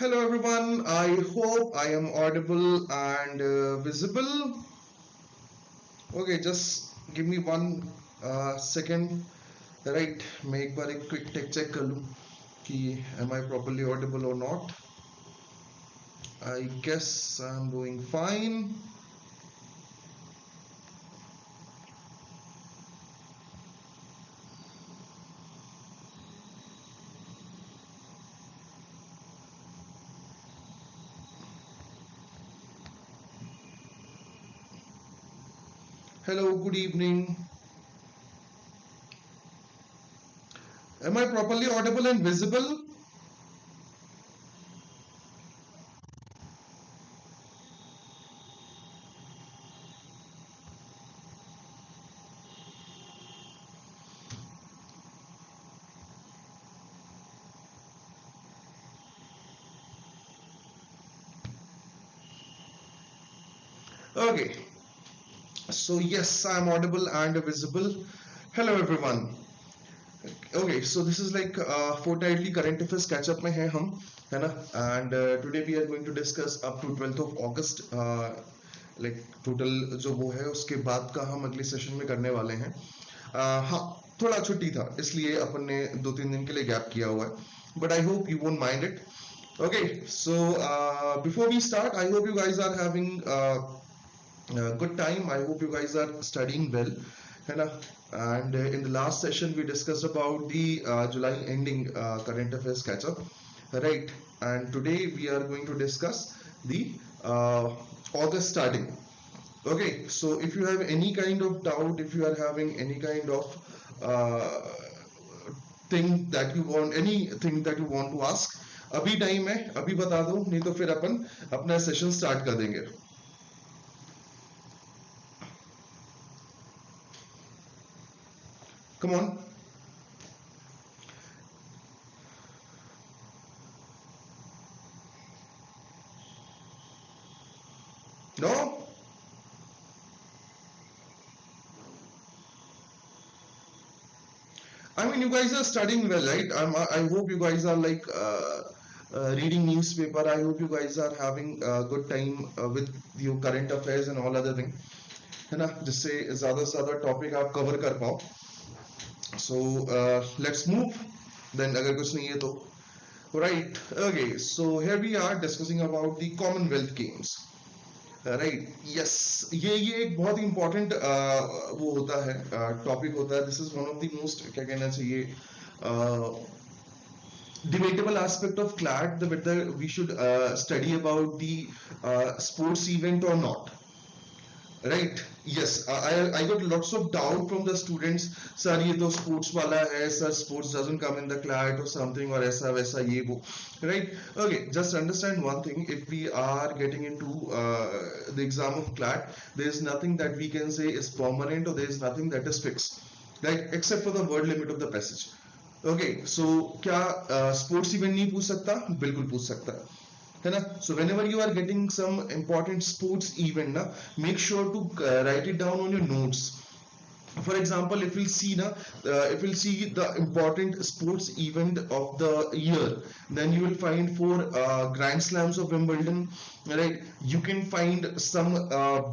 Hello everyone, I hope I am audible and visible. Okay, just give me one second. Right, मैं एक बार एक quick tech check कर लूँ कि am I properly audible or not. I guess I'm doing fine. Hello, good evening. Am I properly audible and visible? Okay, so yes, I'm audible and visible. Hello everyone. Okay, so this is like fortnightly current affairs catch up में हैं हम, है ना? And today we are going to discuss up to 12th of August. Like total जो वो है उसके बाद का हम अगले सेशन में करने वाले हैं. हाँ, थोड़ा छुट्टी था इसलिए अपन ने 2-3 दिन के लिए गैप किया हुआ है. But I hope you won't mind it. Okay, so before we start, I hope you guys are having good time. I hope you guys are studying well, है ना? And in the last session we discussed about the July ending current affairs catch up, right? And today we are going to discuss the August starting. Okay, so if you have any kind of doubt, if you are having any kind of thing that you want, anything that you want to ask, अभी time है, अभी बता दो, नहीं तो फिर अपन अपना session start कर देंगे. Come on. No? I mean, you guys are studying well, right? I hope you guys are like reading newspaper. I hope you guys are having a good time with your current affairs and all other thing, है ना? जिससे ज़्यादा से ज़्यादा topic आप cover कर पाओ. So let's move. Then अगर कुछ नहीं है तो right. Okay. So here we are discussing about the Commonwealth Games. Right yes ये एक बहुत इंपॉर्टेंट वो होता है टॉपिक होता है. This is one of the most क्या कहना चाहिए debatable aspect of CLAT, whether we should study about the sports event or not. Right, yes, I got lots of doubt from the students. Sir, ये तो sports वाला है, sir, sports doesn't come in the CLAT or something, और ऐसा वैसा ये वो. Right, okay, just understand one thing. If we are getting into the exam of CLAT, there is nothing that we can say is permanent, or there is nothing that is fixed, right, except for the word limit of the passage. Okay, so क्या sports event नहीं पूछ सकता? बिल्कुल पूछ सकता है, है ना? So whenever you are getting some important sports event ना, make sure to write it down on your notes. For example, if we'll see na, if we'll see the important sports event of the year, then you will find 4 Grand Slams of Wimbledon, right? You can find some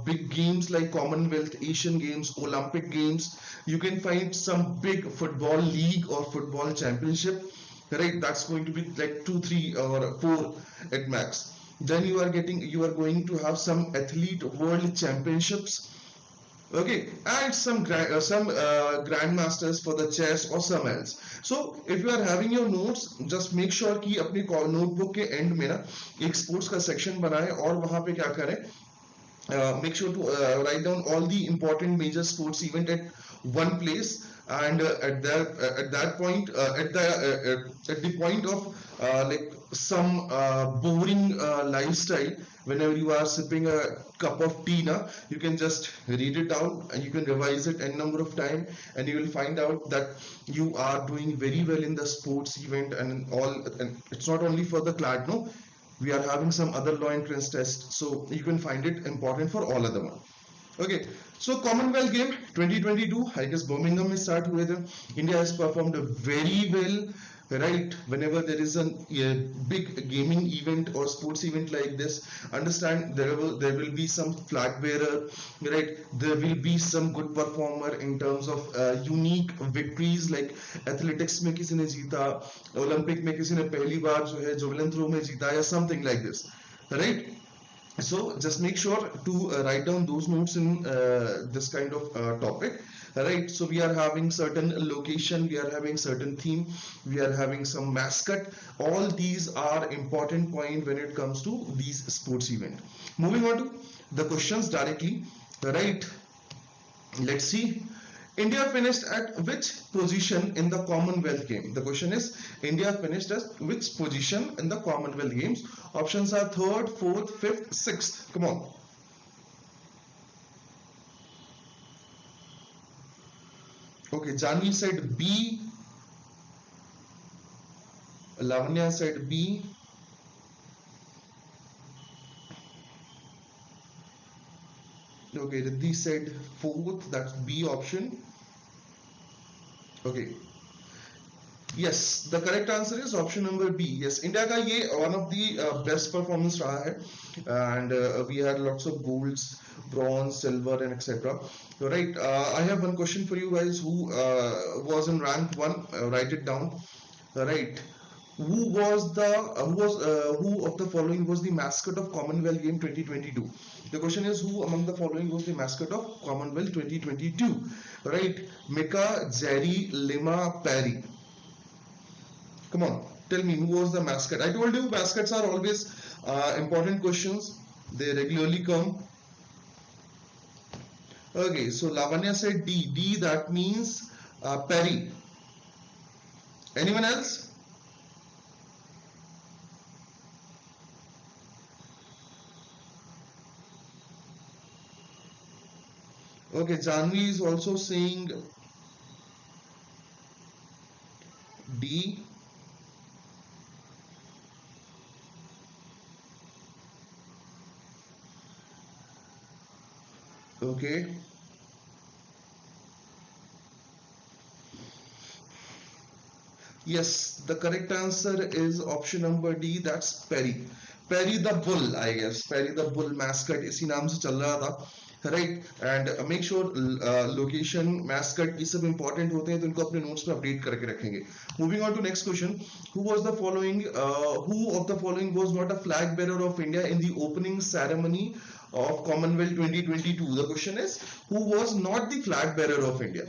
big games like Commonwealth, Asian Games, Olympic Games. You can find some big football league or football championship, right? That's going to be like 2 3 or 4 at max. Then you are going to have some athlete world championships, okay, and some grandmasters for the chess or some else. So if you are having your notes, just make sure कि अपनी notebook के end में ना एक sports का section बनाएं और वहाँ पे क्या करें, make sure to write down all the important major sports event at one place. And at that point, at the point of like some boring lifestyle, whenever you are sipping a cup of tea na, you can just read it down and you can revise it n number of time, and you will find out that you are doing very well in the sports event and all. And it's not only for the CLAT, no, we are having some other law entrance tests, so you can find it important for all other one. Okay, so Commonwealth Game 2022, I guess Birmingham में start हुए थे. India has performed very well, right? Whenever there is a big gaming event or sports event like this, understand there will be some flag bearer, right? There will be some good performer in terms of unique victories, like athletics में किसी ने जीता, Olympic में किसी ने पहली बार जो है javelin throw में जीता, या something like this, right? So just make sure to write down those notes in this kind of topic, right? So we are having certain location, we are having certain theme, we are having some mascot. All these are important point when it comes to these sports event. Moving on to the questions directly, right? Let's see. India finished at which position in the Commonwealth Game? The question is, India finished at which position in the Commonwealth Games? Options are third, fourth, fifth, sixth. Come on. Okay, Janvi said B. Lavanya said B. Okay, Riddhi said fourth. That's B option. Okay. Yes, the correct answer is option number B. Yes, India का ये one of the best performance रहा है, and we had lots of golds, bronze, silver, and etc. Right. I have one question for you guys. Who was in rank one? Write it down. Right. Who of the following was the mascot of Commonwealth Game 2022? The question is, who among the following was the mascot of Commonwealth 2022? Right. Mika, Jerry, Lima, Perry. Come on, tell me who was the mascot. I told you mascots are always important questions. They regularly come. Okay, so Lavanya said D. D, that means Perry. Anyone else? Okay, Janvi is also saying D. Okay. Yes, the correct answer is option number D. That's Perry. Perry the Bull, I guess. Perry the Bull mascot इसी नाम से चल रहा था, right? And make sure location, mascot ये सब important होते हैं, तो इनको अपने notes में update करके रखेंगे. Moving on to next question. Who was the following? Who of the following was not a flag bearer of India in the opening ceremony of Commonwealth 2022? The question is, who was not the flag bearer of India?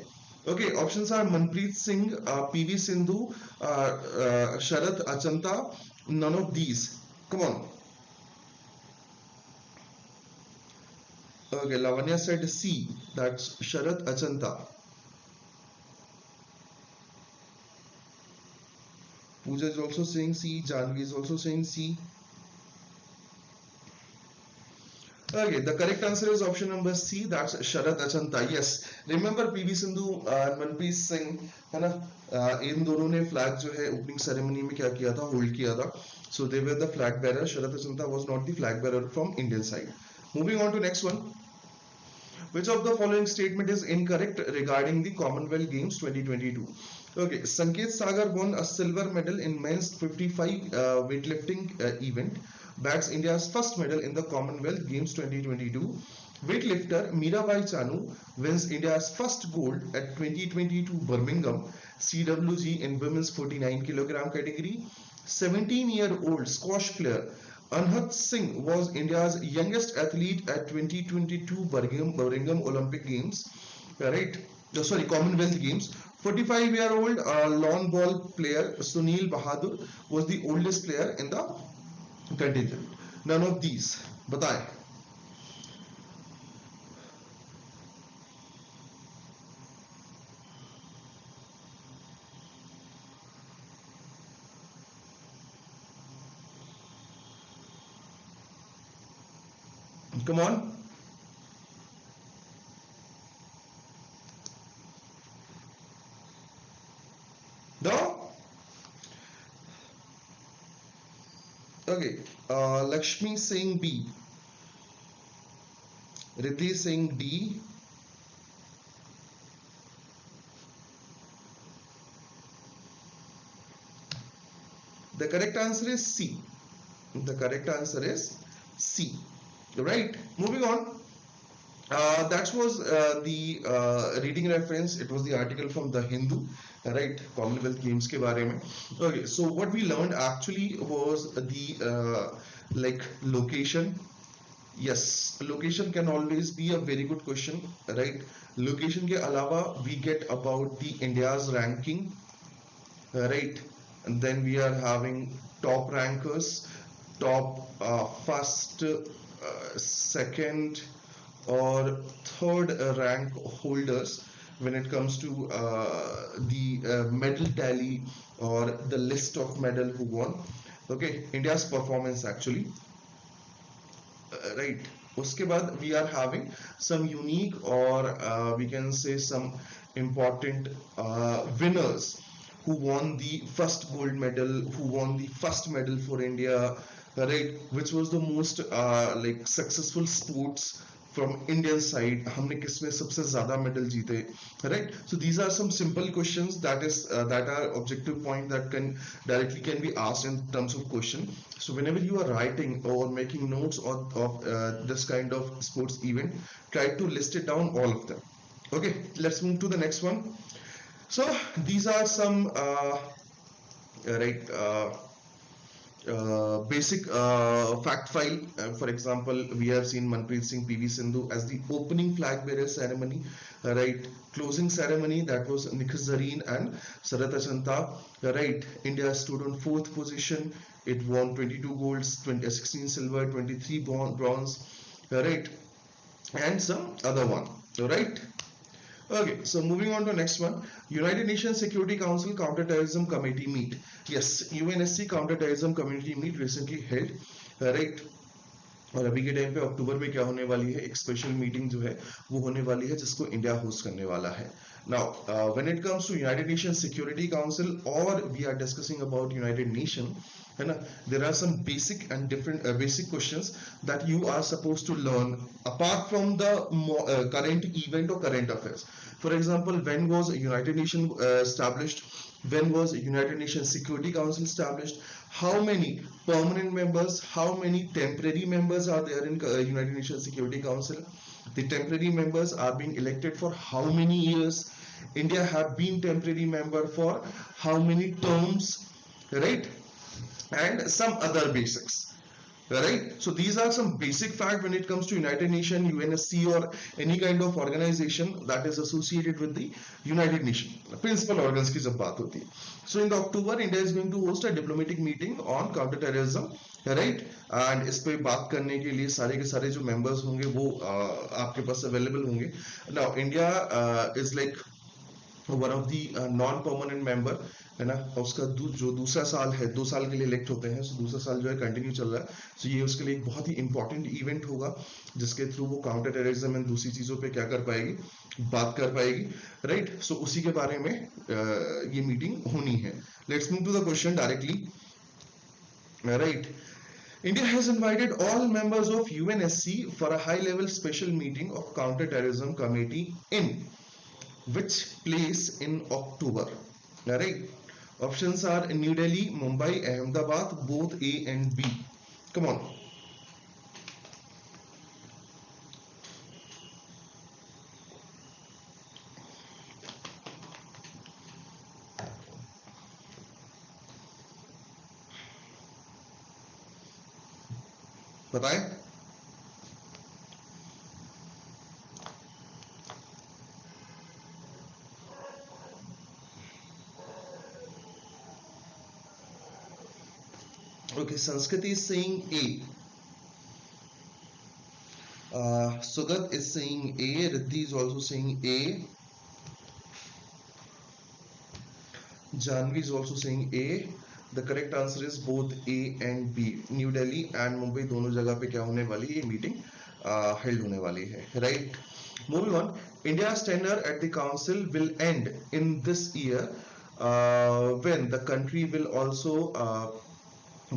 Okay, options are Manpreet Singh, PV Sindhu, Sharath Achanta. None of these. Come on. Okay, Lavanya said C. That's Sharath Achanta. Pooja is also saying C. Janvi is also saying C. Okay, the correct answer is option number C. That's Sharath Achanta. Yes, remember PV Sindhu and Manpreet Singh, है ना? इन दोनों ने flag जो है opening ceremony में क्या किया था, होल्ड किया था. So they were the flag bearer. Sharath Achanta was not the flag bearer from Indian side. Moving on to next one. Which of the following statement is incorrect regarding the Commonwealth Games 2022? Okay, Sanket Sagar won a silver medal in men's 55 weightlifting event. Bats India's first medal in the Commonwealth Games 2022. Weightlifter Mirabai Chanu wins India's first gold at 2022 Birmingham CWG in women's 49 kilogram category. 17-year-old squash player Anhat Singh was India's youngest athlete at 2022 Birmingham Olympic Games, right? Sorry, Commonwealth Games. 45-year-old lawn ball player Sunil Bahadur was the oldest player in the contingent. None of these. बताएं. Come on. No? Okay. Lakshmi saying B. Riddhi saying D. The correct answer is C. The correct answer is C. Right. Moving on. That was the reading reference. It was the article from the Hindu, right? Commonwealth Games के बारे में. Okay, so what we learned actually was the like location. Yes, location can always be a very good question, right? Location के अलावा we get about the India's ranking, right? And then we are having top rankers, top first, second, or third rank holders when it comes to the medal tally or the list of medal who won. Okay, India's performance actually, right. उसके बाद we are having some unique or we can say some important winners who won the first gold medal, who won the first medal for India, right? Which was the most like successful sports from Indian side. हमने किसमें सबसे ज़्यादा medal जीते, right? So these are some simple questions that are objective point that can be asked in terms of question. So whenever you are writing or making notes of this kind of sports event, try to list it down all of them. Okay, let's move to the next one. So these are some right basic fact file. For example, we have seen Manpreet Singh PV Sindhu as the opening flag bearer ceremony, right? Closing ceremony, that was Nikhil Zareen and Sarat Achanta, right? India stood on 4th position. It won 22 golds, 16 silver, 23 bronze, right? And some other one, right? Okay, so moving on to next one. United Nations Security Council Counterterrorism Committee meet. Yes, UNSC Counterterrorism Committee meet recently held, right? और अभी के time पे अक्टूबर में क्या होने वाली है, एक स्पेशल मीटिंग जो है वो होने वाली है जिसको इंडिया होस्ट करने वाला है. Now, when it comes to United Nations Security Council or we are discussing about United Nation, है ना, there are some basic and different basic questions that you are supposed to learn apart from the current event or current affairs. For example, when was United Nations established? When was United Nations Security Council established? How many permanent members, how many temporary members are there in United Nations Security Council? The temporary members are being elected for how many years? India have been temporary member for how many terms, right? And some other basics. Right, so these are some basic facts when it comes to United Nations, UNSC, or any kind of organization that is associated with the United Nations principal organs की जब बात होती है. So in October, India is going to host a diplomatic meeting on counterterrorism, right? And इस पे बात करने के लिए सारे के सारे जो members होंगे वो आपके पास available होंगे. Now India is like one of the non-permanent member, है ना. उसका जो दूसरा साल है, 2 साल के लिए इलेक्ट होते हैं, so दूसरा साल जो है कंटिन्यू चल रहा है. So ये उसके लिए एक बहुत ही इंपॉर्टेंट इवेंट होगा जिसके थ्रू वो काउंटर टेररिज्म एंड दूसरी चीज़ों पे क्या कर पाएगी, बात कर पाएगी, राइट. सो उसी के बारे में ये मीटिंग होनी है. Let's move to the question directly, right. India has invited all members of UNSC for a high-level special meeting of Counter-Terrorism Committee in which place in October? Right. Options are New Delhi, Mumbai, Ahmedabad, both A and B. Come on. बताएं. Okay, Sanskriti is saying A. Sugat is saying A. Riddhi is also saying A. Janvi is also saying A. The correct answer is both A and B. New Delhi and Mumbai दोनों जगह पे क्या होने वाली है, ये meeting held होने वाली है, right? Moving on, India's tenure at the council will end in this year when the country will also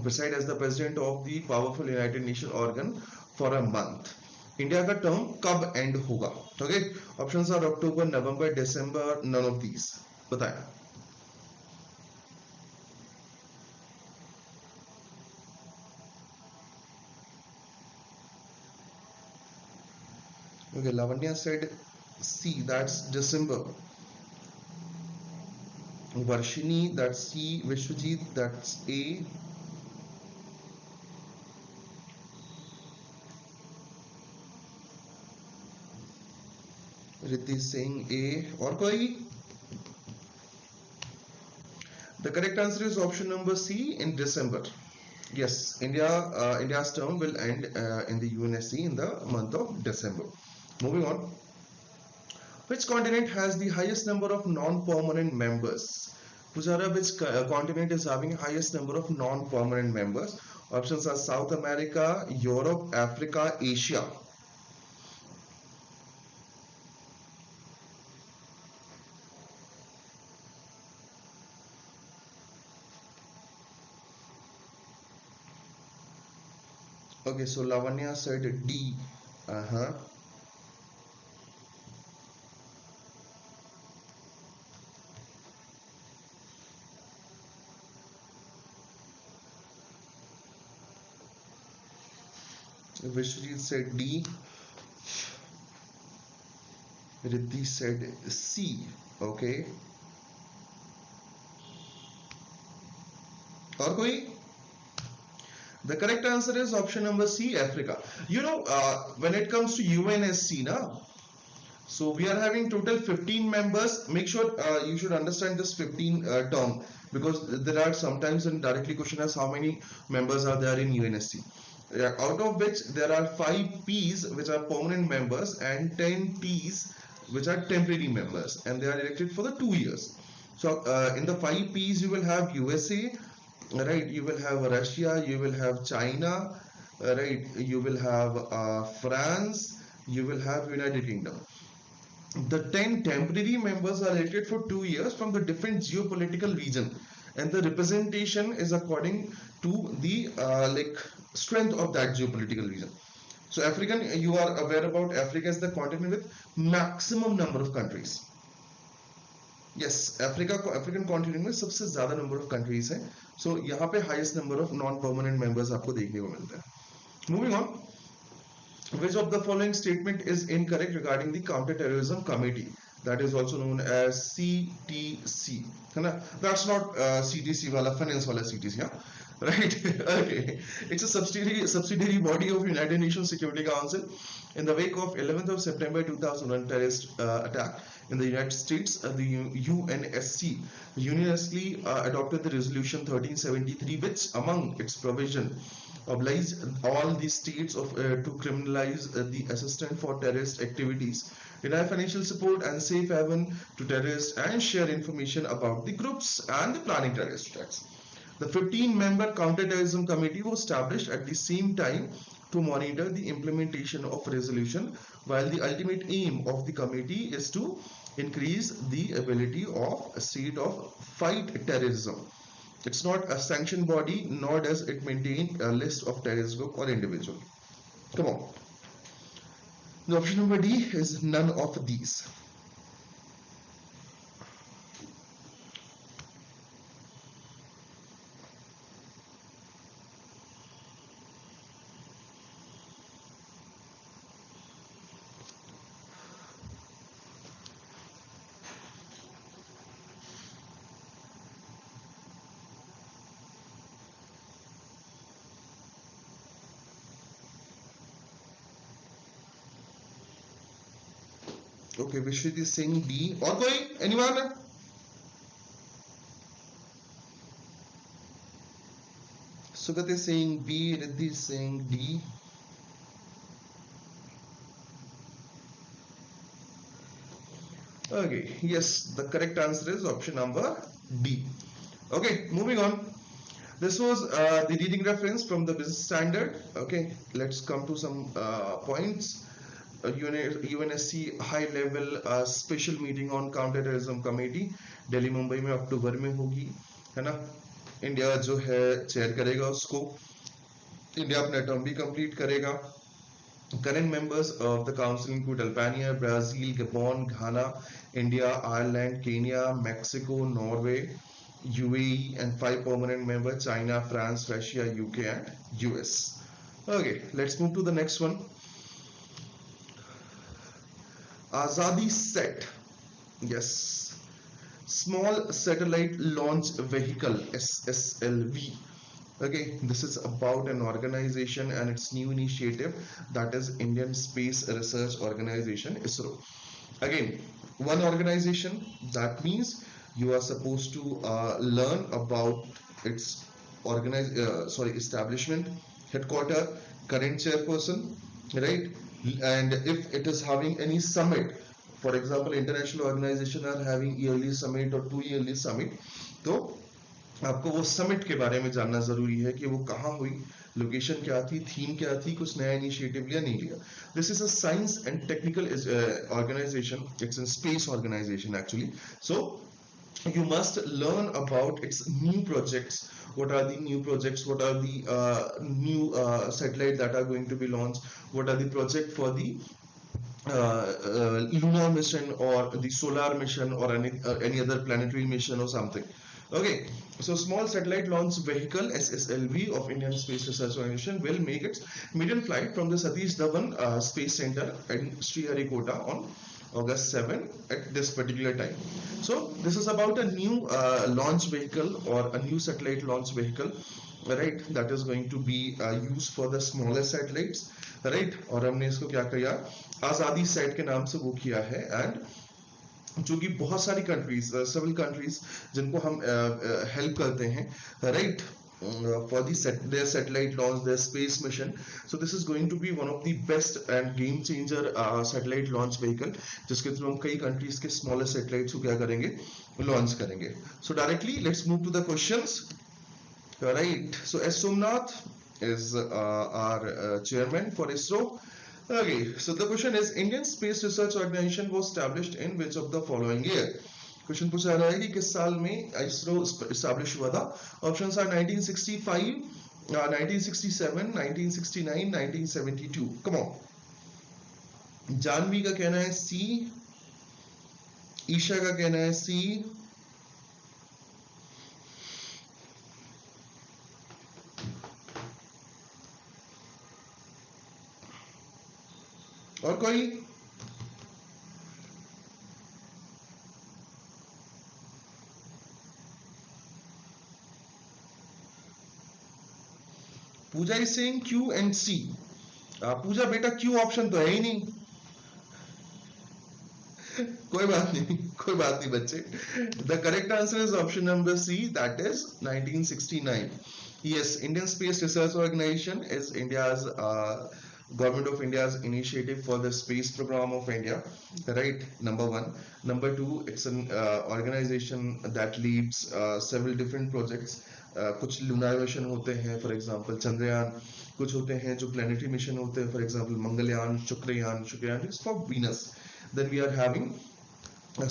preside as the president of the powerful United Nations organ for a month. India का term कब end होगा? Okay, options are October, November, December, none of these. बताएं. Okay, Lavanya said C, that's December. Varshini, that's C. Vishwajit, that's A. Riddhi saying A. Or koi? The correct answer is option number C, in December. Yes, India's term will end in the UNSC in the month of December. Moving on. Which continent has the highest number of non-permanent members? Pujara, which continent is having highest number of non-permanent members? Options are South America, Europe, Africa, Asia. Okay, so Lavanya said D. Uh-huh. Vishwajit said D. Riddhi said C. Okay. और कोई? The correct answer is option number C, Africa. When it comes to UNSC, na, so we are having total 15 members. Make sure you should understand this 15 term, because there are sometimes in directly question as how many members are there in UNSC. Out of which there are 5 Ps which are permanent members and 10 Ts which are temporary members, and they are elected for the 2 years. So in the 5 Ps you will have USA, right? You will have Russia, you will have China, right? You will have France, you will have United Kingdom. The 10 temporary members are elected for 2 years from the different geopolitical region, and the representation is according to the strength of that geopolitical region. So African, you are aware about Africa as the continent with maximum number of countries. Yes, African continent में सबसे ज्यादा number of countries हैं. सो यहाँ पे highest number of non permanent members आपको देखने को मिलते हैं. Moving on. Which of the following statement is incorrect regarding the counter-terrorism committee, that is also known as CTC? है ना? That's not CTC वाला finance वाला CTC, yeah? Right? Okay. It's a subsidiary body of United Nations Security Council. In the wake of 11th of September 2001 terrorist attack in the United States, the UNSC unanimously adopted the resolution 1373, which among its provision oblige all the states to criminalize the assistance for terrorist activities, deny financial support and safe haven to terrorists, and share information about the groups and the planning terrorist attacks. The 15-member counterterrorism committee was established at the same time to monitor the implementation of resolution, while the ultimate aim of the committee is to increase the ability of a state of fight terrorism. It's not a sanctioned body, nor does it maintain a list of terrorist group or individual. Come on. The option number D is none of these. Okay, Vishwit is saying D. Or koi? Anyone? Sugat is saying B. Riddhi is saying D. Okay, yes, the correct answer is option number D. Okay, moving on. This was the reading reference from the Business Standard. Okay, let's come to some points. UNSC high level special meeting on counterterrorism committee Delhi Mumbai में अक्टूबर में होगी, है ना? India जो है chair करेगा उसको. India अपना टर्म भी कंप्लीट करेगा. Current members of the council include Albania, Brazil, Gabon, Ghana, India, Ireland, Kenya, Mexico, Norway, UAE, and 5 permanent members: China, France, Russia, UK, and US. Okay, let's move to the next one. Azadi Set, yes, Small Satellite Launch Vehicle, SSLV. Okay, this is about an organization and its new initiative, that is Indian Space Research Organization, ISRO. Again, one organization, that means you are supposed to learn about its establishment, headquarter, current chairperson, right? And if it is having any summit, for example international organization are having yearly summit or 2 yearly summit, तो आपको वो summit के बारे में जानना जरूरी है कि वो कहाँ हुई, लोकेशन क्या थी, थीम क्या थी, कुछ नया इनिशिएटिव लिया नहीं लिया. This is a science and technical organization. It's a space organization actually. So you must learn about its new projects. What are the new projects? What are the new satellite that are going to be launched? What are the project for the lunar mission or the solar mission or any other planetary mission or something. Okay, so Small Satellite Launch Vehicle SSLV of Indian Space Research Organization will make its maiden flight from the Satish Dhawan Space Center in Sriharikota on August 7 at this particular time. So this is about a new launch vehicle or a new satellite launch vehicle, right, that is going to be used for the smaller satellites, right. और हमने इसको क्या किया, आजादी set के नाम से वो किया है. एंड जो कि बहुत सारी कंट्रीज, सेवरल कंट्रीज जिनको हम हेल्प करते हैं, right, for their satellite launch, their space mission. So this is going to be one of the best and game changer satellite launch vehicle, जिसके थ्रू हम कई countries के smaller satellites को क्या करेंगे, launch करेंगे. So directly let's move to the questions. Right. So S. Somnath is our chairman for ISRO. Okay. So the question is, Indian Space Research Organization was established in which of the following year? Question पूछा रहा है कि किस साल में ISRO establish हुआ था. Options are 1965, 1967, 1969, 1972. Come on. Janvi का कहना है सी, ईशा का कहना है सी, और कोई? पूजा इज सेइंग क्यू एंड सी. पूजा बेटा क्यू ऑप्शन तो है ही नहीं. कोई बात नहीं, कोई बात नहीं बच्चे. The correct answer is option number C, that is 1969. Yes, Indian Space Research Organization is India's Government of India's initiative for the space program of India, right? Number one. Number two, it's an organization that leads several different projects. कुछ lunar mission होते हैं, for example Chandrayaan. कुछ होते हैं जो planetary mission होते हैं, for example Mangalyaan, Shukrayaan is for Venus. Then we are having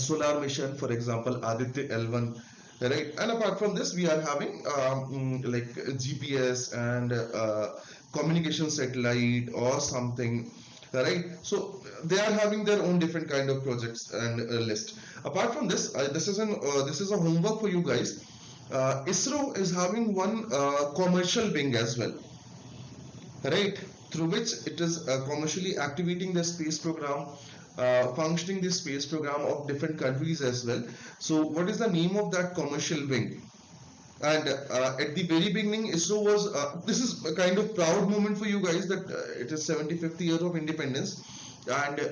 solar mission, for example Aditya L1, right? And apart from this we are having like GPS and communication satellite or something, right? So they are having their own different kind of projects and list. Apart from this, this is a homework for you guys. ISRO is having one commercial wing as well, right, through which it is commercially activating the space program, functioning the space program of different countries as well. So what is the name of that commercial wing? And at the very beginning ISRO was this is a kind of proud moment for you guys that it is 75th year of independence. And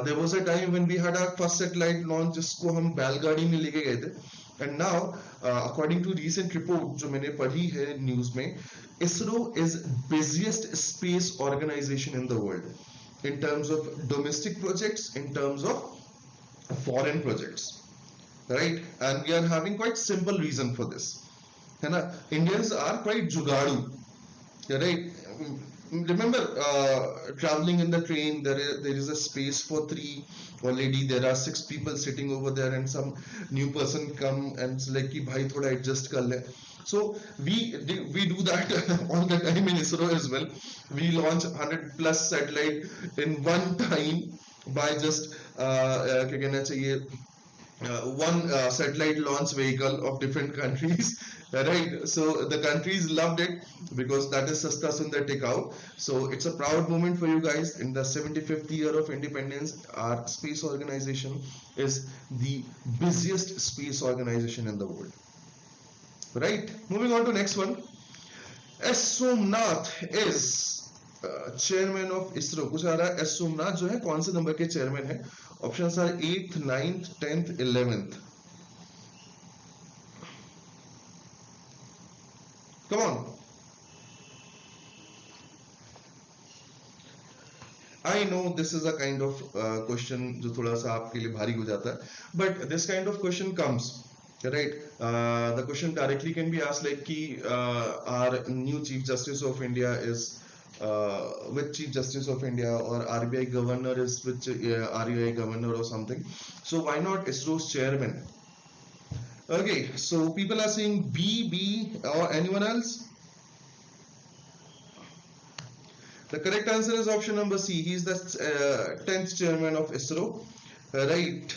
there was a time when we had our first satellite launch जिसको हम बैलगाड़ी में लेके गए थे. And now according to recent report जो मैंने पढ़ी है न्यूज में, ISRO is busiest space organization in the world in terms of domestic projects, in terms of foreign projects, right? And we are having quite simple reason for this, है ना. Indians are quite जुगाड़ू, right? Remember traveling in the train, there is a space for 3 already, there are 6 people sitting over there and some new person come and it's like कि भाई थोड़ा adjust कर ले. So we do that all the time in ISRO as well. We launch 100+ satellite in one time by just क्या कहना चाहिए, one satellite launch vehicle of different countries. Right, so the countries loved it because that is Sasta Sundar Tikau. So it's a proud moment for you guys. In the 75th year of independence, our space organization is the busiest space organization in the world. Right, moving on to next one. S Somnath is chairman of ISRO. कुछ आ रहा है S Somnath जो है कौन से number के chairman है? Option are 8th 9th 10th 11th. Come on. I know this is a kind of question जो थोड़ा सा आपके लिए भारी हो जाता है, but this kind of question comes, right? The question directly can be asked like कि our new Chief Justice of India is with Chief Justice of India, or RBI Governor is with RBI Governor or something. So why not ISRO's chairman? Okay, so people are saying B, or anyone else? The correct answer is option number C. He is the 10th chairman of ISRO. Right.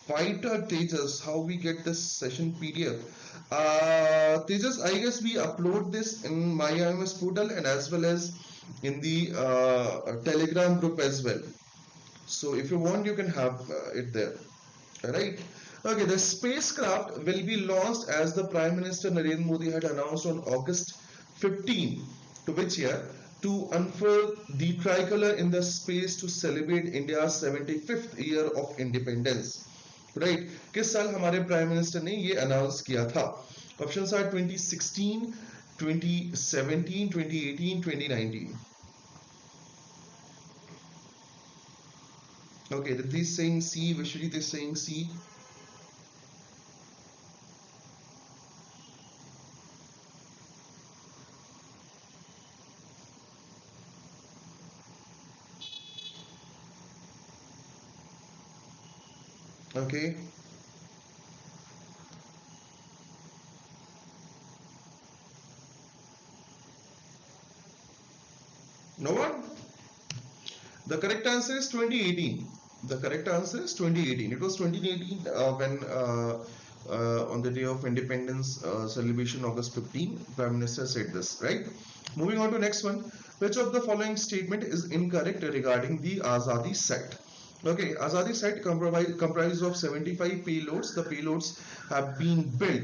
Fighter Tejas, how we get this session PDF? Tejas, I guess we upload this in my IMS portal and as well as in the Telegram group as well. So if you want, you can have it there. Right. Okay, the spacecraft will be launched as the Prime Minister Narendra Modi had announced on August 15, to which year? To unfurl the tricolor in the space to celebrate India's 75th year of independence. Right? किस साल हमारे Prime Minister ने ये announce किया था? Options are 2016, 2017, 2018, 2019. Okay, Riddhi is saying C, Vishrit is saying C. Okay. No one? The correct answer is 2018. The correct answer is 2018. It was 2018 when on the day of independence celebration August 15, Prime Minister said this, right? Moving on to next one. Which of the following statement is incorrect regarding the Azadi set? Okay, Azadi set comprised of 75 payloads. The payloads have been built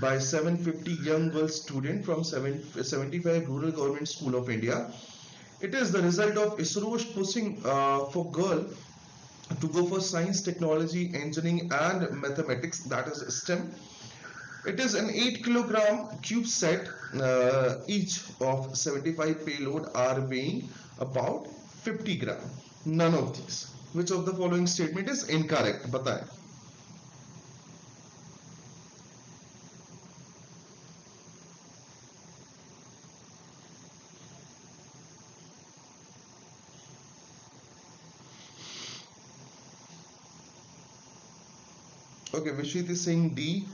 by 750 young girl students from 75 rural government school of India. It is the result of ISRO's pushing for girl to go for science, technology, engineering, and mathematics, that is STEM. It is an 8 kilogram CubeSat. Each of 75 payload are weighing about 50 gram. None of these. Which of the following statement is incorrect? बताएं. Okay, Vishit is saying D.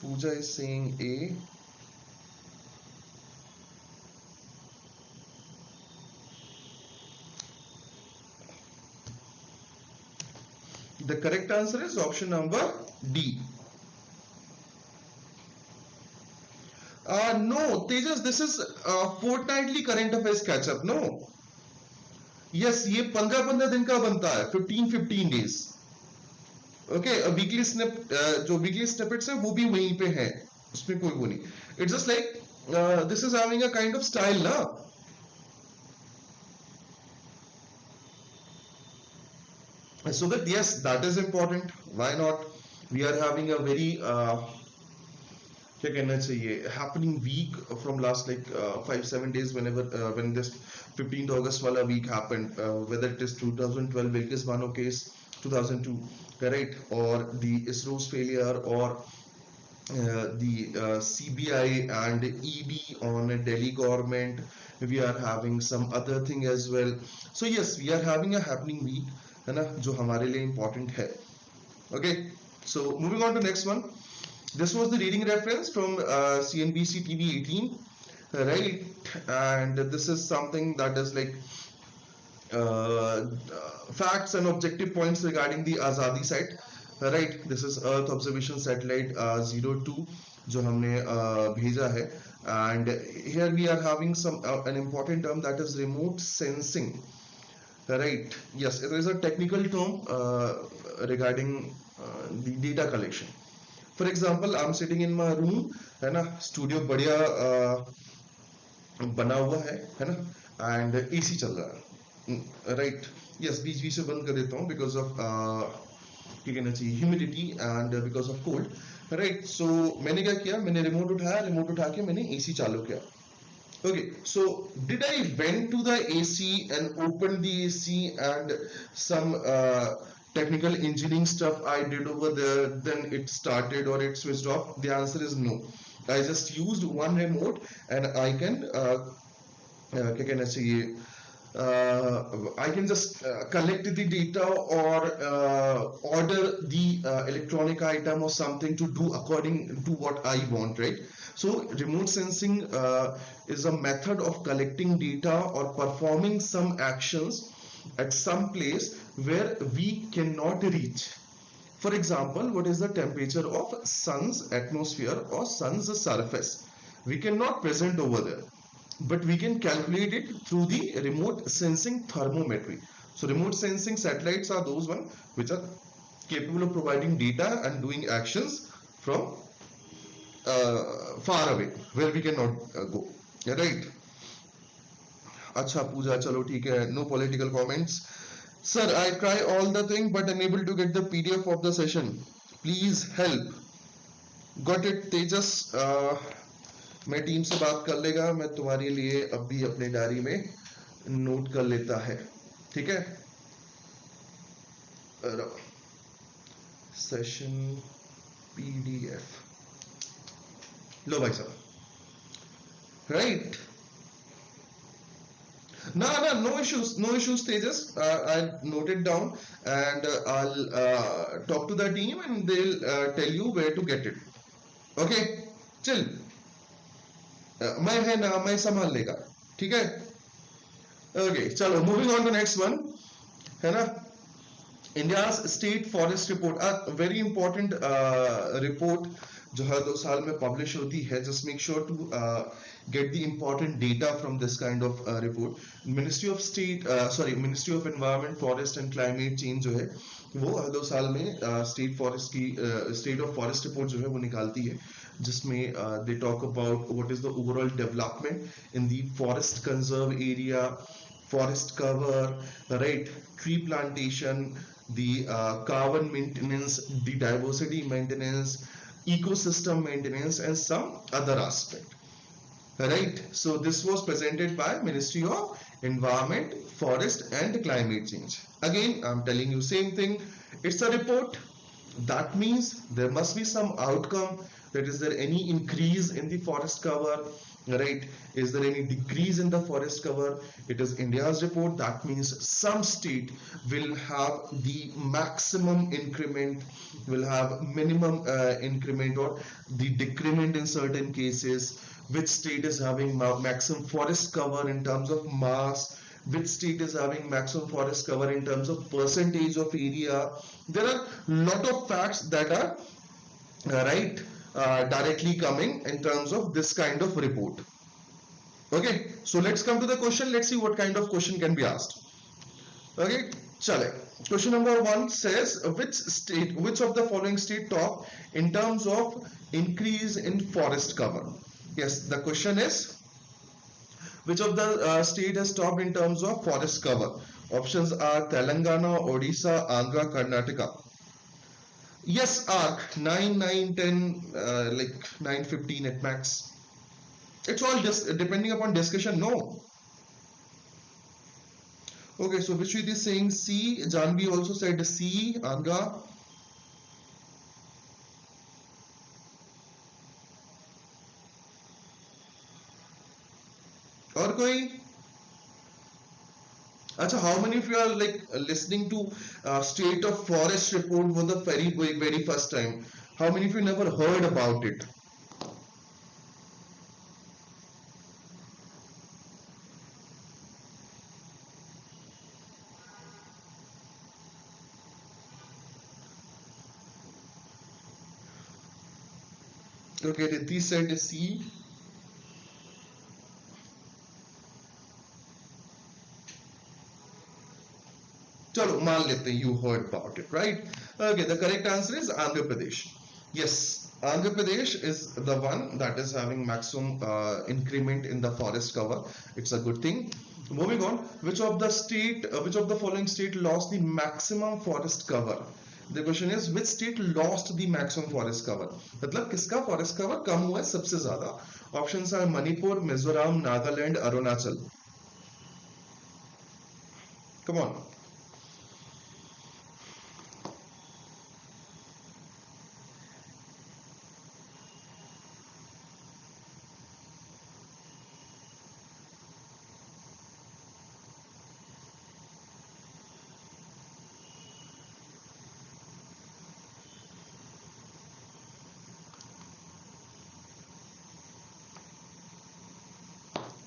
Pooja is saying A. The correct answer is option number D. No, Tejas, this is fortnightly current affairs catch up. No. Yes, ये 15-15 दिन का बनता है, 15 days. Okay, weekly snip जो weekly snippets है वो भी वहीं पे है, उसमें कोई वो नहीं. It's just like this is having a kind of style ना. So that yes, that is important. Why not? We are having a very क्या कहना चाहिए happening week from last like 5-7 days whenever when this 15th August वाला week happened, whether it is 2012 Bilkis Bano case, 2002, correct, or the ISRO's failure, or the CBI and ED on Delhi government. We are having some other thing as well. So yes, we are having a happening week है ना, जो हमारे लिए important है. Okay, so moving on to next one. This was the reading reference from CNBC TV 18. right? And this is something that is like uh, facts and objective points regarding the Azadi site, right? This is Earth Observation Satellite 02 जो हमने भेजा है, and here we are having some an important term, that is remote sensing, right? Yes, it is a technical term regarding the data collection. For example, I'm sitting in my room, है ना, studio बढ़िया बना हुआ है ना, and AC चल रहा है, राइट? यस, बीच बीच से बंद कर देता हूँ बिकॉज ऑफ क्या कहना चाहिए, humidity and because of cold, right? So मैंने क्या किया, मैंने रिमोट उठाया, रिमोट उठा के मैंने एसी चालू किया. Okay, so did I went to the AC and opened the AC and some technical engineering stuff I did over there, then it started or it switched off? The answer is no. I just used one remote and I can क्या कहना चाहिए, I can just collect the data or order the electronic item or something to do according to what I want, right? So remote sensing is a method of collecting data or performing some actions at some place where we cannot reach. For example, what is the temperature of sun's atmosphere or sun's surface? We cannot present over there, but we can calculate it through the remote sensing thermometry. So remote sensing satellites are those one which are capable of providing data and doing actions from far away where we cannot go, right? अच्छा पूजा, चलो ठीक है, no political comments. Sir, I try all the thing but unable to get the PDF of the session. Please help. Got it, Tejas. मैं team से बात कर लेगा, मैं तुम्हारे लिए अभी अपने डायरी में नोट कर लेता है, ठीक है? सेशन PDF लो भाई साहब, right? No issues, no issues, Tejas. I'll note it down and I'll talk to the team and they'll tell you where to get it. Okay, chill. मैं है ना, मैं संभाल लेगा, ठीक है? ओके, चलो moving on to next one, है ना? India's state forest report, a very important report जो हर 2 साल में पब्लिश होती है. Just make sure to get the important data from this kind of report. Ministry of State, Ministry of Environment, Forest and Climate Change जो है वो हर 2 साल में स्टेट फॉरेस्ट की स्टेट ऑफ फॉरेस्ट रिपोर्ट जो है वो निकालती है, जिसमें they talk about what is the overall development in the forest conserve area, forest cover, right? Tree plantation, the carbon maintenance, the diversity maintenance, ecosystem maintenance, and some other aspect. Right? So this was presented by Ministry of Environment, Forest, and Climate Change. Again, I'm telling you same thing. It's a report. That means there must be some outcome. That is there any increase in the forest cover, right? Is there any decrease in the forest cover? It is India's report. That means some state will have the maximum increment, will have minimum increment or the decrement in certain cases. Which state is having maximum forest cover in terms of mass, which state is having maximum forest cover in terms of percentage of area. There are lot of facts that are right directly coming in terms of this kind of report. Okay, so let's come to the question. Let's see what kind of question can be asked. Okay, chale. Question number 1 says which of the following state top in terms of increase in forest cover? Yes, the question is which of the state has topped in terms of forest cover? Options are Telangana, Odisha, Andhra, Karnataka. Yes, ARC 9, 9, 10, like 9, 15 at max. It's all just depending upon discussion. No. Okay, so Vishwit is saying C. Janvi also said C. Andhra. और कोई? अच्छा, how many of you are like listening to state of forest report for the very first time? How many of you never heard about it? Okay, Riddhi said C. Chalo, मान लेते हैं, you heard about it, right? Okay, the correct answer is Andhra Pradesh. Yes, Andhra Pradesh is the one that is having maximum increment in the forest cover. It's a good thing. Moving on, which of the following state lost the maximum forest cover? The question is, which state lost the maximum forest cover? मतलब किसका forest cover कम हुआ है सबसे ज्यादा? Options are Manipur, Mizoram, Nagaland, Arunachal. Come on.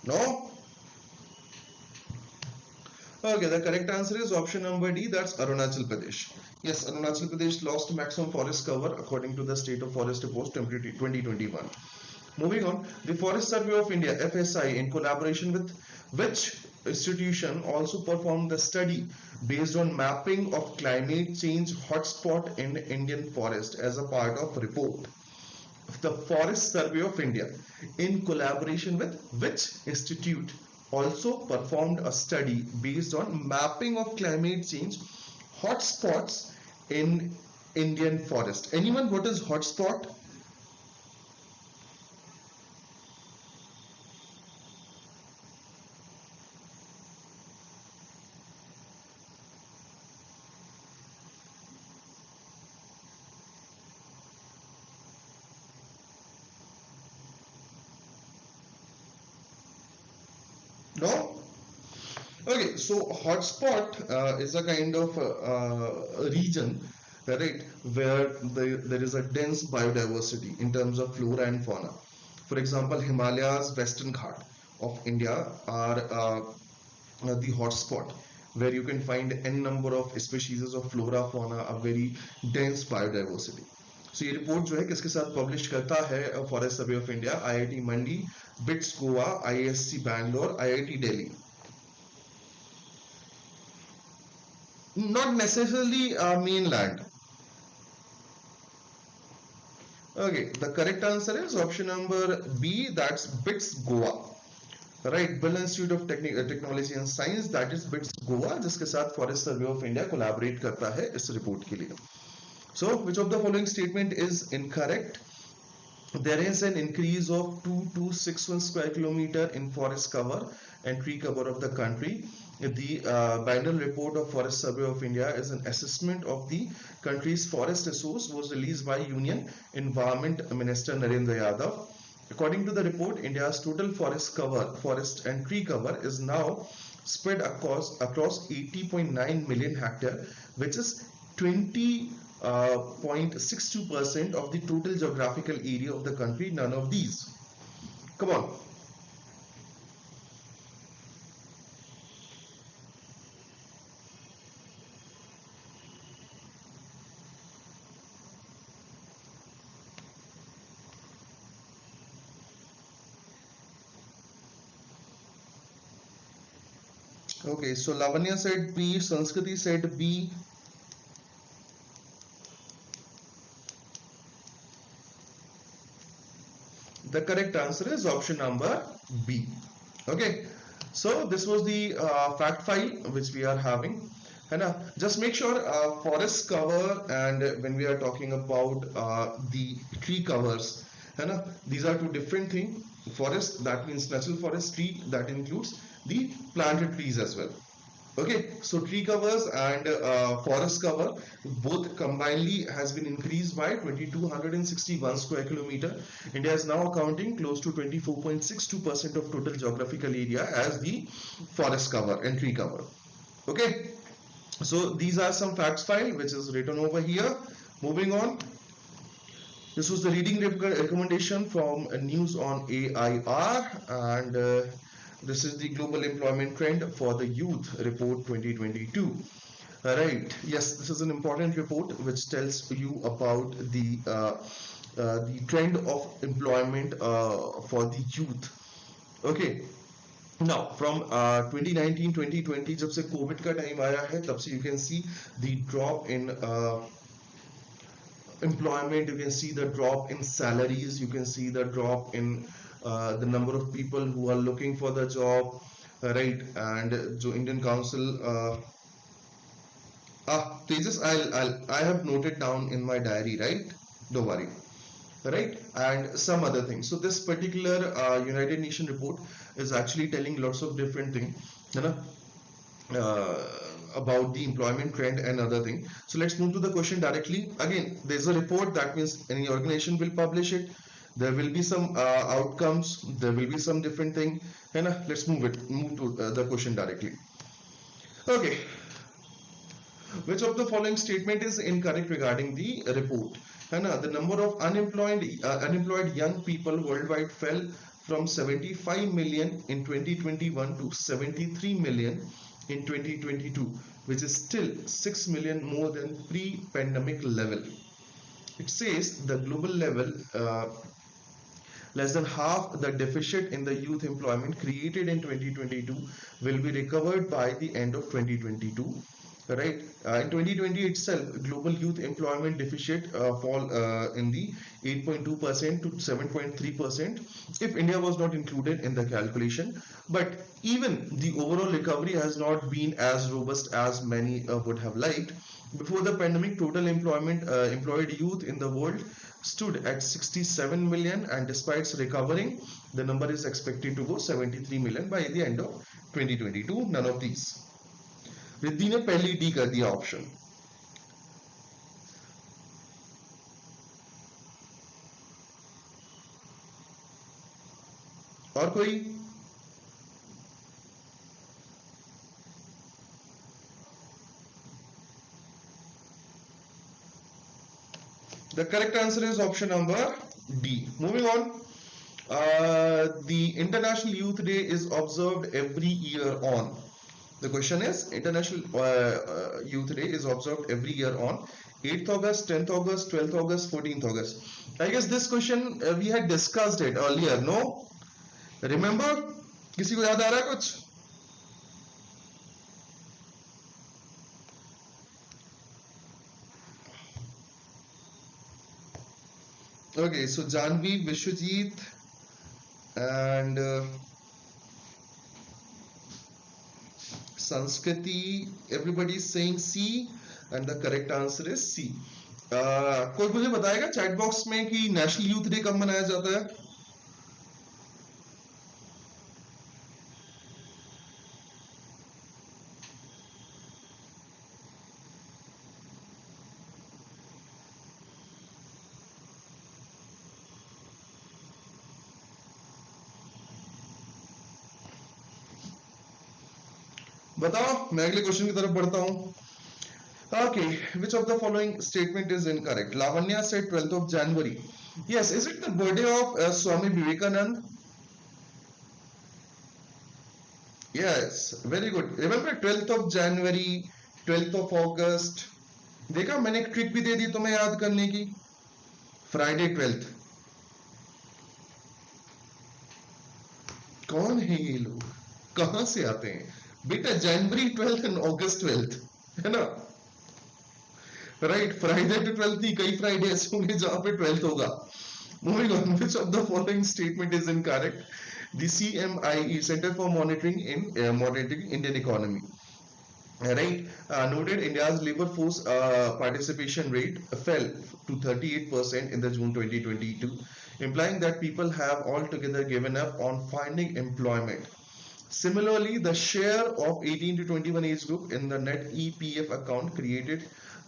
No? Okay, the correct answer is option number D, that's Arunachal Pradesh. Yes, Arunachal Pradesh lost maximum forest cover according to the State of Forest Report 2021. Moving on, the Forest Survey of India, FSI, in collaboration with which institution also performed the study based on mapping of climate change hotspot in Indian forest as a part of report? The Forest Survey of India, in collaboration with which institute, also performed a study based on mapping of climate change hotspots in Indian forest? Anyone, what is hotspot? No? Okay, so hotspot is a kind of region, right, where there is a dense biodiversity in terms of flora and fauna. For example, Himalayas, Western Ghat of India are the hotspot where you can find n number of species of flora, fauna, a very dense biodiversity. So ये report जो है किसके साथ publish करता है? Forest survey of India, IIT Mandi, bits Goa, ISC Bangalore, IIT Delhi. Not necessarily mainland. Okay, the correct answer is option number B, that's BITS Goa. Right, Bill Institute of Technology and Science, that is BITS Goa, जिसके साथ forest survey of India collaborate करता है इस report के लिए. So, which of the following statement is incorrect? There is an increase of 2261 square kilometer in forest cover and tree cover of the country. The biennial report of Forest Survey of India is an assessment of the country's forest resource, was released by Union Environment Minister Narendra Yadav. According to the report, India's total forest and tree cover is now spread across 80.9 million hectare, which is 20.62% of the total geographical area of the country. None of these. Come on. Okay, so Lavanya said B, Sanskriti said B. The correct answer is option number B. Okay, so this was the fact file which we are having. And just make sure forest cover, and when we are talking about the tree covers, these are two different things. Forest, that means natural forest. Tree, that includes the planted trees as well. Okay, so tree covers and forest cover both combinedly has been increased by 2261 square kilometer. India is now accounting close to 24.62% of total geographical area as the forest cover and tree cover. Okay, so these are some facts file which is written over here. Moving on, this was the reading recommendation from news on AIR, and this is the global employment trend for the youth report 2022. Right, yes, this is an important report which tells you about the the trend of employment for the youth. Okay. Now from 2019-2020 जब से Covid का time आया है तब से you can see the drop in employment, you can see the drop in salaries, you can see the drop in the number of people who are looking for the job, right? And so Indian Council, Tejas, I have noted down in my diary, right? Don't worry, right? And some other things. So this particular United Nations report is actually telling lots of different things, you know, about the employment trend and other thing. So let's move to the question directly. Again, there's a report, that means any organization will publish it. There will be some outcomes. There will be some different thing. And let's move to the question directly. Okay. Which of the following statement is incorrect regarding the report? And the number of unemployed young people worldwide fell from 75 million in 2021 to 73 million in 2022, which is still 6 million more than pre-pandemic level. It says the global level, less than half the deficit in the youth employment created in 2022 will be recovered by the end of 2022. Right, in 2020 itself, global youth employment deficit fall in the 8.2% to 7.3% if India was not included in the calculation. But even the overall recovery has not been as robust as many would have liked. Before the pandemic, total employed youth in the world stood at 67 million, and despite recovering, the number is expected to go 73 million by the end of 2022. None of these. Riddhi ने पहले D कर दिया option. और कोई? The correct answer is option number D. Moving on. The International Youth Day is observed every year on. The question is, International Youth Day is observed every year on 8th August, 10th August, 12th August, 14th August. I guess this question we had discussed it earlier, no? Remember? किसी को याद आ रहा है कुछ? Okay, so Janvi, Vishwajit, and Sanskriti, everybody is saying C, and the correct answer is C. कोई मुझे बताएगा chat box में कि नेशनल यूथ डे कब मनाया जाता है? बताओ, मैं अगले क्वेश्चन की तरफ बढ़ता हूं. Okay, which of the following statement is incorrect? Lavanya said 12th of January. Yes, is it the birthday of Swami Vivekanand? Yes, very good. Remember 12th of January, 12th of August. देखा, मैंने एक trick भी दे दी तुम्हें याद करने की. Friday 12th. कौन है ये लोग? कहां से आते हैं? बेटा जनवरी 12th एंड अगस्त 12th है ना? राइट, फ्राइडे टू 12th ही कई फ्राइडे ऐसे होंगे जहां पे 12th होगा. Moving on, which of the following statement is incorrect? The CMIE, Center for Monitoring Indian Economy, right, noted India's labor force participation rate fell to 38% in the June 2022, implying that people have altogether given up on finding employment. Similarly, the share of 18 to 21 age group in the net EPF account created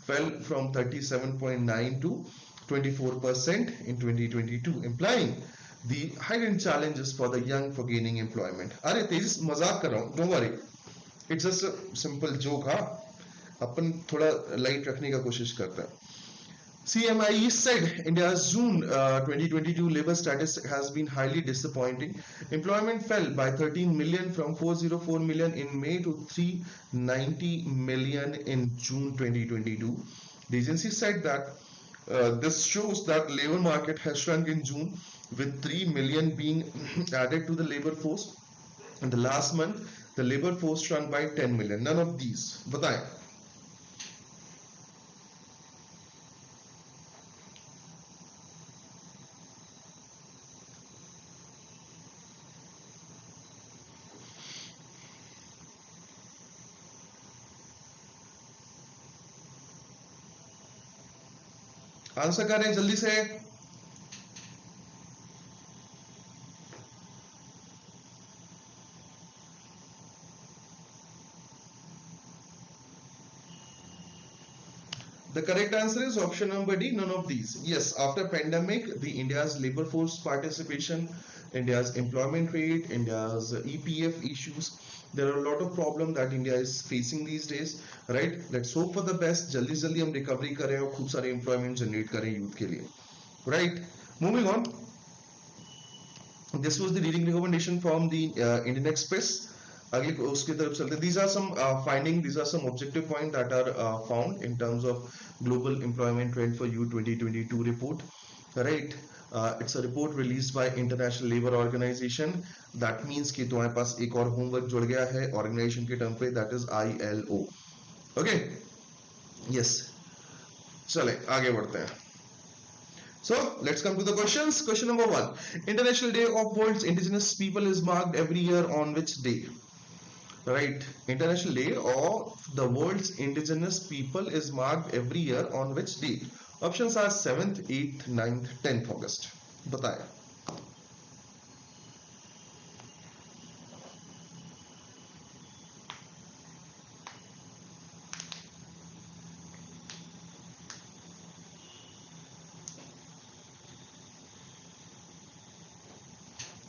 fell from 37.9 to 24% in 2022, implying the heightened challenges for the young for gaining employment. अरे तेजस मजाक कर रहा हूँ, don't worry, it's just a simple joke. हाँ, अपन थोड़ा light रखने का कोशिश करते हैं. CMIE said India's June 2022 labor status has been highly disappointing. Employment fell by 13 million from 404 million in May to 390 million in June 2022. The agency said that This shows that labor market has shrunk in June, with 3 million being added to the labor force. In the last month, the labor force shrunk by 10 million. None of these. बताएं. Answer करें जल्दी से. The correct answer is option number D, none of these. Yes, after pandemic, the India's labor force participation, India's employment rate, India's EPF issues, there are a lot of problems that India is facing these days, right? Let's hope for the best. जल्दी जल्दी हम recovery करें और खूब सारे employment generate करें youth के लिए, right? Moving on. This was the reading recommendation from the Indian Express. आगे उसकी तरफ चलते. These are some finding. These are some objective points that are found in terms of global employment trend for you 2022 report. Right? It's a report released by International Labour Organization. That means कि तुम्हारे पास एक और homework जुड़ गया है organization के term पे, that is ILO. Okay? Yes. चले आगे बढ़ते हैं. So let's come to the questions. Question number 1. International Day of World's Indigenous People is marked every year on which day? Right. International Day of the World's Indigenous People is marked every year on which date? Options are 7th, 8th, 9th, 10th August. बताया.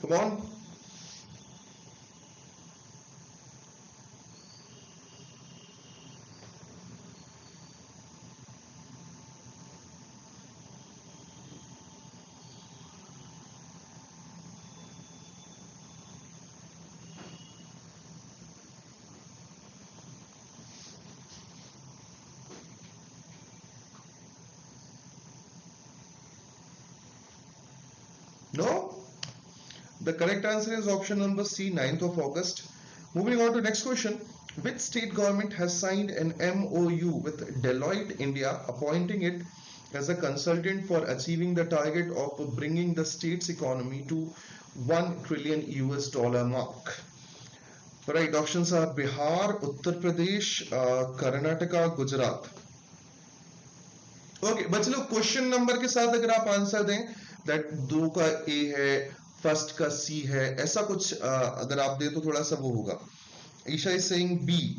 Come on. No? The correct answer is option number C, 9th of August. Moving on to next question. Which state government has signed an MOU with Deloitte India, appointing it as a consultant for achieving the target of bringing the state's economy to 1 trillion US dollar mark? Right, options are Bihar, Uttar Pradesh, Karnataka, Gujarat. Okay बच्चे लोग question number के साथ अगर आप answer दें that 2 का ए है, first का सी है, ऐसा कुछ अगर आप दे तो थोड़ा सा वो होगा. Isha is saying B.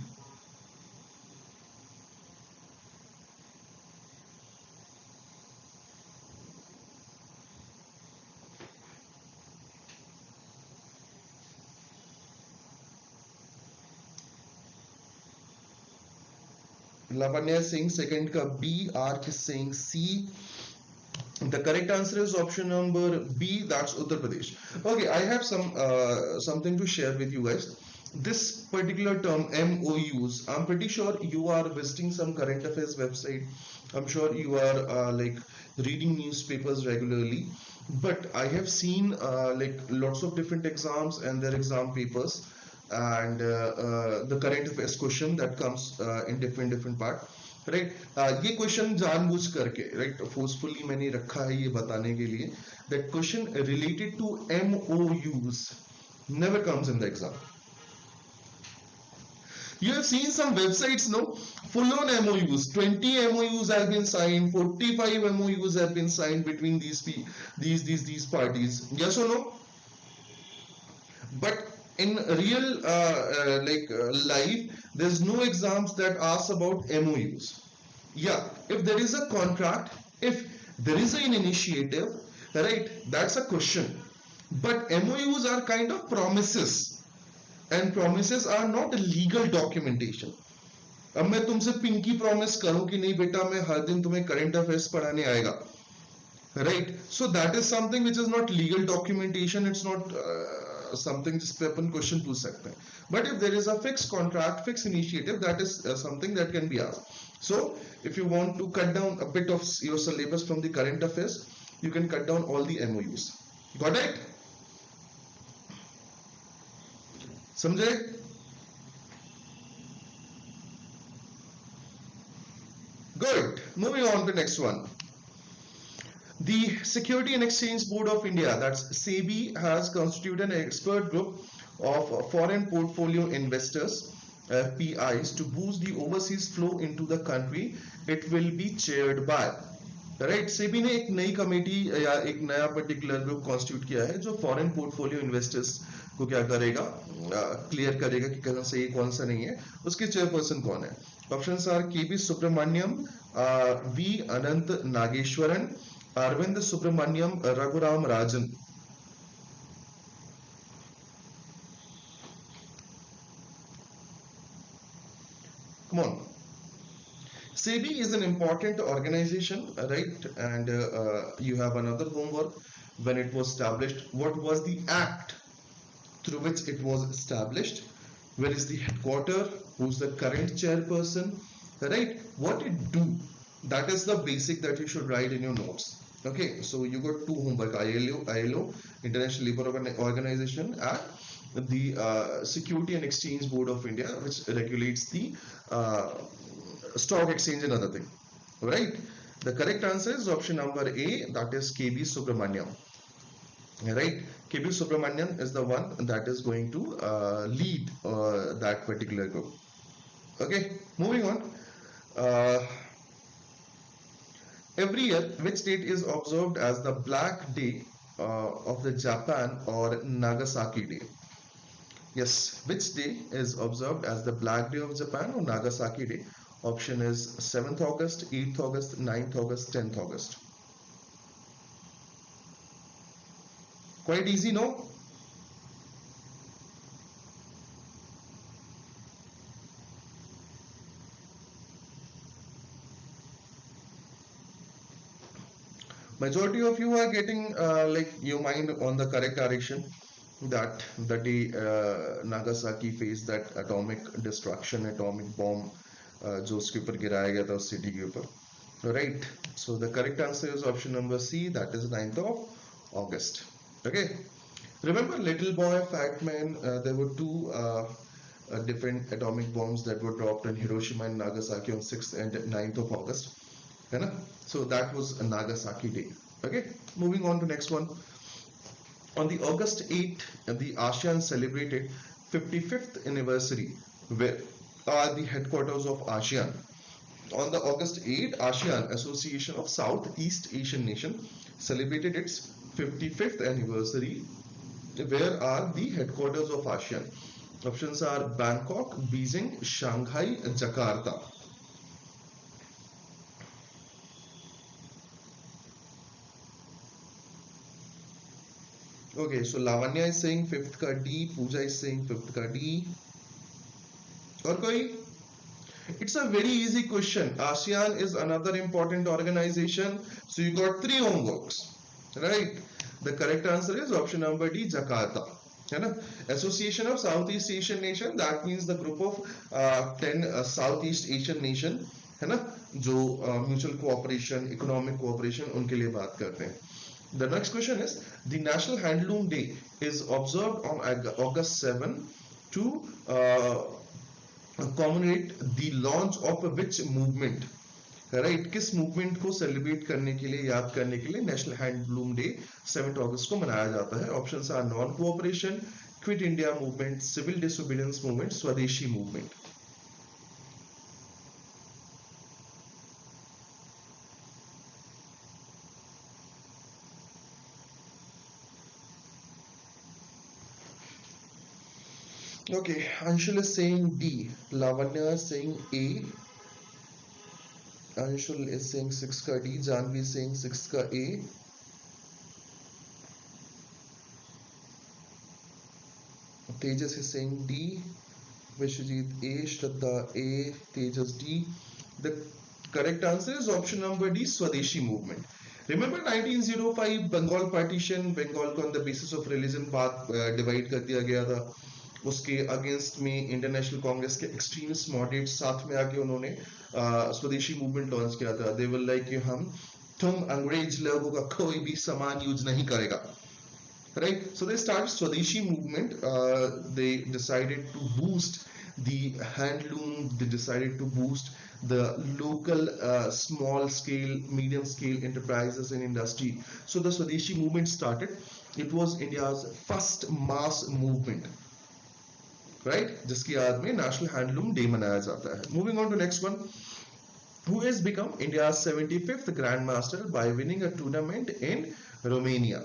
Lavanya is saying second ka B, Ark is saying C. The correct answer is option number B, that's Uttar Pradesh. Okay, I have something to share with you guys. This particular term MOUs, I'm pretty sure you are visiting some current affairs website. I'm sure you are like reading newspapers regularly. But I have seen like lots of different exams and their exam papers, and the current affairs question that comes in different part. Right ये question जानबूझ करके right forcefully मैंने रखा है ये बताने के लिए that question related to MOUs never comes in the exam. You have seen some websites, no? Full on MOUs. 20 MOUs have been signed. 45 MOUs have been signed between these parties. Yes or no? But in real life, there's no exams that ask about MOUs. Yeah, if there is a contract, if there is an initiative, right, that's a question. But MOUs are kind of promises, and promises are not a legal documentation. अब मैं तुमसे pinky promise करूं कि नहीं बेटा मैं हर दिन तुम्हें करंट अफेयर्स पढ़ाने आएगा, right? So that is something which is not legal documentation. It's not something जिस पे अपन क्वेश्चन पूछ सकते हैं. But if there is a fixed contract, fixed initiative, that is something that can be asked. So if you want to cut down a bit of your syllabus from the current affairs, you can cut down all the MOUs. Got it? समझे? Good. Moving on to the next one. The Security and Exchange Board of India, that's SEBI, has constituted an expert group of foreign portfolio investors, PIs, to boost the overseas flow into the country. It will be chaired by, right SEBI ने एक नई committee या एक नया particular group constitute किया है जो foreign portfolio investors को क्या करेगा, क्लियर करेगा कि कौन सा ये कौन सा नहीं है. उसके चेयरपर्सन कौन है? Options are K B Subramanian, V Anant Nageswaran, Arvind Subramanian, Raghuram Rajan. Come on. SEBI is an important organization, right? And you have another homework. When it was established, what was the act through which it was established? Where is the headquarter? Who's the current chairperson? Right? What it do? That is the basic that you should write in your notes. Okay, so you got two homework: ILO, International Labour Organization, and the Security and Exchange Board of India, which regulates the stock exchange and other thing. Right? The correct answer is option number A, that is KB Subramaniam. Right? KB Subramaniam is the one that is going to lead that particular group. Okay, moving on. Every year, which date is observed as the Black Day of the Japan or Nagasaki Day? Yes, which day is observed as the Black Day of Japan or Nagasaki Day? Option is 7th August, 8th August, 9th August, 10th August. Quite easy, no? Majority of you are getting like your mind on the correct direction, that the day Nagasaki faced that atomic destruction, atomic bomb जो उसके ऊपर गिराया गया था उस city के ऊपर. Right, so the correct answer is option number C, that is 9th of August. Okay, remember Little Boy, Fat Man, there were two different atomic bombs that were dropped in Hiroshima and Nagasaki on 6th and 9th of August. So that was a Nagasaki Day. Okay, moving on to next one. On the August 8th, the ASEAN celebrated 55th anniversary, where are the headquarters of ASEAN. On the August 8th, ASEAN, Association of Southeast Asian Nations, celebrated its 55th anniversary. Where are the headquarters of ASEAN? Options are Bangkok, Beijing, Shanghai, Jakarta. Okay, so Lavanya is saying 5th ka D, Pooja is saying 5th ka D. Or koi? It's a very easy question. ASEAN is another important organization. So you got three homeworks, right? The correct answer is option number D, Jakarta. Association of Southeast Asian Nation, that means the group of 10 Southeast Asian nation, है ना, जो mutual cooperation, economic cooperation उनके लिए बात करते हैं. The next question is, the National Handloom Day is observed on August 7 to commemorate the launch of which movement? Right, किस movement को सेलिब्रेट करने के लिए, याद करने के लिए नेशनल हैंडलूम डे 7 अगस्त को मनाया जाता है? Options are non cooperation, quit India movement, civil disobedience movement, Swadeshi movement. Okay, Anshul is saying D, Lavanya is saying A, Anshul is saying 6 ka D, Janvi is saying 6 ka A. Tejas is saying D, Vishwajit A, Shraddha A, Tejas D. The correct answer is option number D, Swadeshi movement. Remember 1905 Bengal partition, Bengal को on the basis of religion part divide कर दिया गया था. उसके against में Indian national Congress के extremist moderates साथ में आके उन्होंने स्वदेशी मूवमेंट लॉन्च किया था. दे विल लाइक कि तुम अंग्रेज लोगों का कोई भी सामान यूज नहीं करेगा. Right, so they started Swadeshi movement. They decided to boost the handloom. They decided to boost the local small scale, medium scale enterprises and industry. So the Swadeshi movement started. It was India's first mass movement, right? जिसकी याद में National Handloom Day मनाया जाता है. Moving on to next one. Who has become India's 75th Grandmaster by winning a tournament in Romania?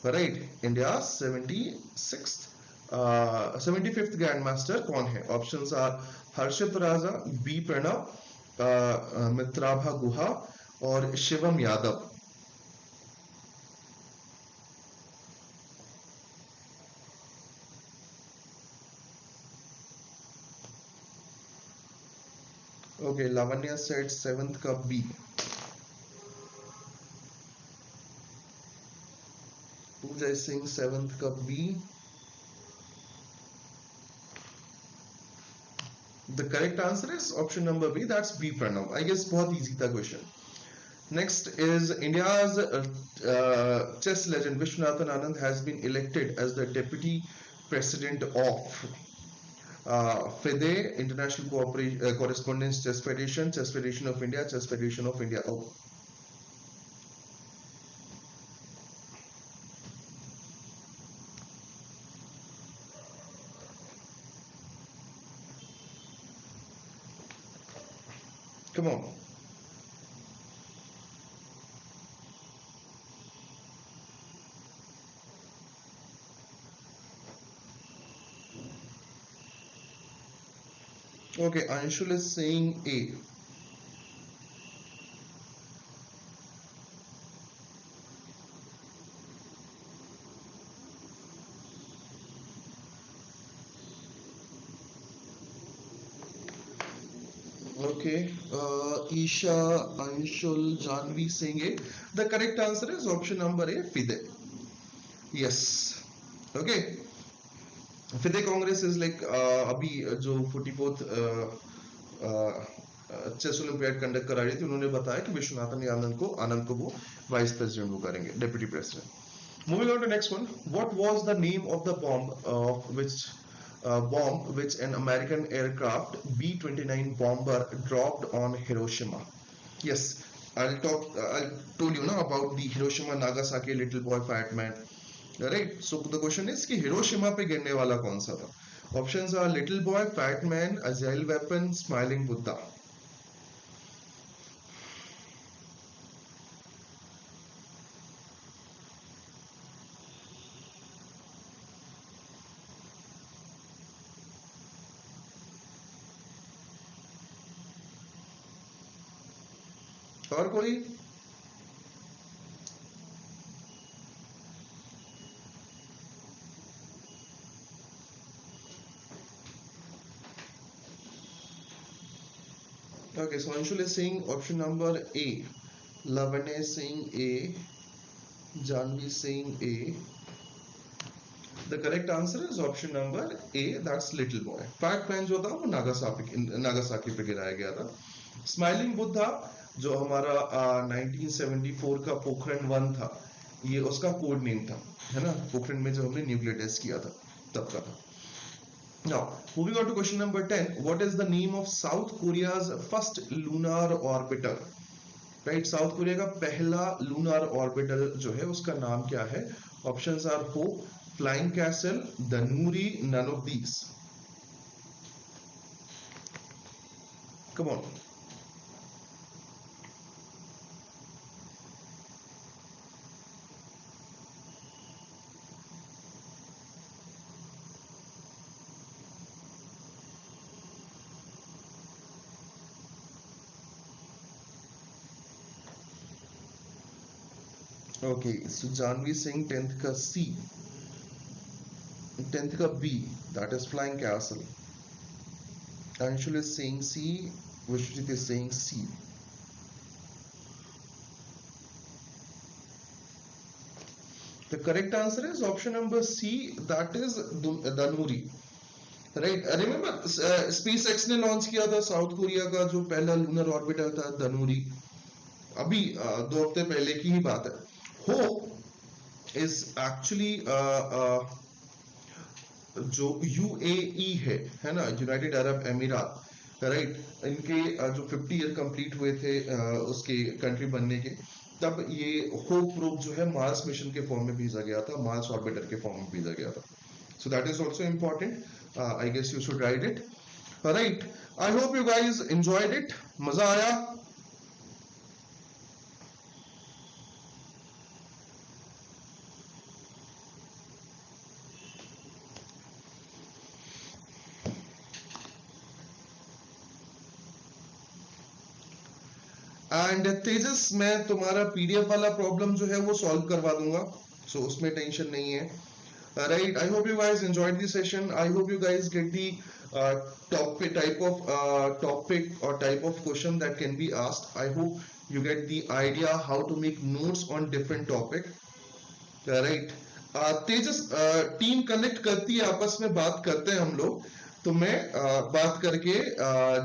Right, India's 75th Grandmaster कौन है? Options are Harshit Raja, B Pranav, मित्राभा गुहा और Shivam Yadav. Okay, Lavanya said 7th cup B. Pooja is saying 7th cup B. The correct answer is option number B. That's B Pranav. I guess बहुत easy था question. Next is India's chess legend Vishwanathan Anand has been elected as the deputy president of FIDE, International Correspondence Chess Federation, Chess Federation of India, Chess Federation of India. Oh. Come on. Okay, Anshul is saying A. Okay, Isha, Anshul, Janvi saying A. The correct answer is option number A, FIDE. Yes. Okay. FIDE Congress is like अभी जो 44th chess olympiad conduct करा रही थी उन्होंने बताया कि विश्वनाथन आनंद को वो वाइस प्रेसिडेंट वो करेंगे deputy president. Moving on to next one. What was the name of the bomb which an American aircraft B-29 bomber dropped on Hiroshima? Yes, I told you now about the Hiroshima Nagasaki little boy fat man. Right, so the question is कि Hiroshima पे गिरने वाला कौन सा था? Options are little boy, fat man, agile weapon, smiling Buddha. और कोई? Okay, so Anshul is saying option number A. Lavanya is saying A. Janvi is saying A. The correct answer is option number A. That's little boy. Fat man जो था वो Nagasaki पे गिराया गया था. Smiling Buddha जो हमारा 1974 का पोखरण 1 था, ये उसका कोड नेम था, है ना? पोखरण में जो हमने न्यूक्लियर टेस्ट किया था तब का था. Now, moving on to question number 10. What is the name of South Korea's first lunar orbiter? Right, South Korea का पहला lunar orbital जो है उसका नाम क्या है? Options are Hope, Flying Castle, Danuri, none of these. Come on. Okay, so Janvi saying 10th ka C. 10th ka B, that is Flying Castle. Anshul is saying C, Vishwajit is saying C. The correct answer is option number C, that is Danuri. Right, remember space x ने launch किया था south Korea का जो पहला lunar orbiter था धनुरी, अभी 2 हफ्ते पहले की ही बात है। होप इज एक्चुअली जो यूएई है ना, यूनाइटेड अरब अमीरात, राइट, इनके जो 50 ईयर कंप्लीट हुए थे उसके कंट्री बनने के, तब ये होप प्रोब जो है मार्स मिशन के फॉर्म में भेजा गया था, मार्स ऑर्बिटर के फॉर्म में भेजा गया था। So that is also important, I guess you should write it, right. I hope you guys enjoyed it, मजा आया। एंड तेजस, मैं तुम्हारा पीडीएफ वाला प्रॉब्लम जो है वो सॉल्व करवा दूंगा, सो उसमें टेंशन नहीं है। Right, I hope you guys enjoyed the session. I hope you guys get the topic or type of question that can be asked. I hope you get the idea how to make notes on different topic. Right. Tejas, team connect करती है, आपस में बात करते हैं हम लोग, तो मैं बात करके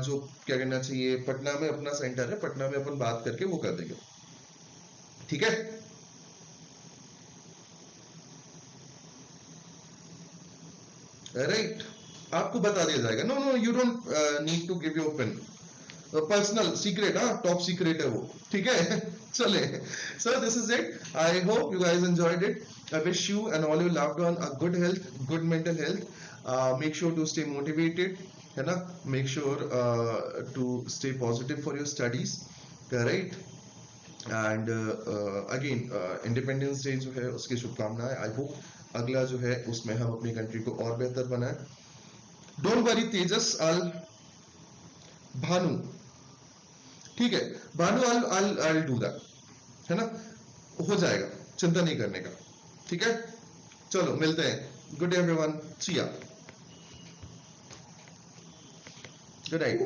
जो क्या कहना चाहिए, पटना में अपना सेंटर है, पटना में अपन बात करके वो कर देंगे, ठीक है? राइट, आपको बता दिया जाएगा। No no, you don't need to give your pin, personal secret, हाँ, टॉप सीक्रेट है वो, ठीक है? चले, so this is it. I hope you guys enjoyed it. I wish you and all you loved one a good health, good mental health. Make sure to stay motivated, है ना, make sure to stay positive for your studies, right. And again independence day जो है उसकी शुभकामनाएं। I hope अगला जो है उसमें हम अपनी कंट्री को और बेहतर बनाएं। डोंट वरी तेजस, अल भानु, ठीक है, भानु, I'll do that, है ना, हो जाएगा, चिंता नहीं करने का, ठीक है? चलो मिलते हैं, गुड डे एवरीवन, सी या, गुड नाइट।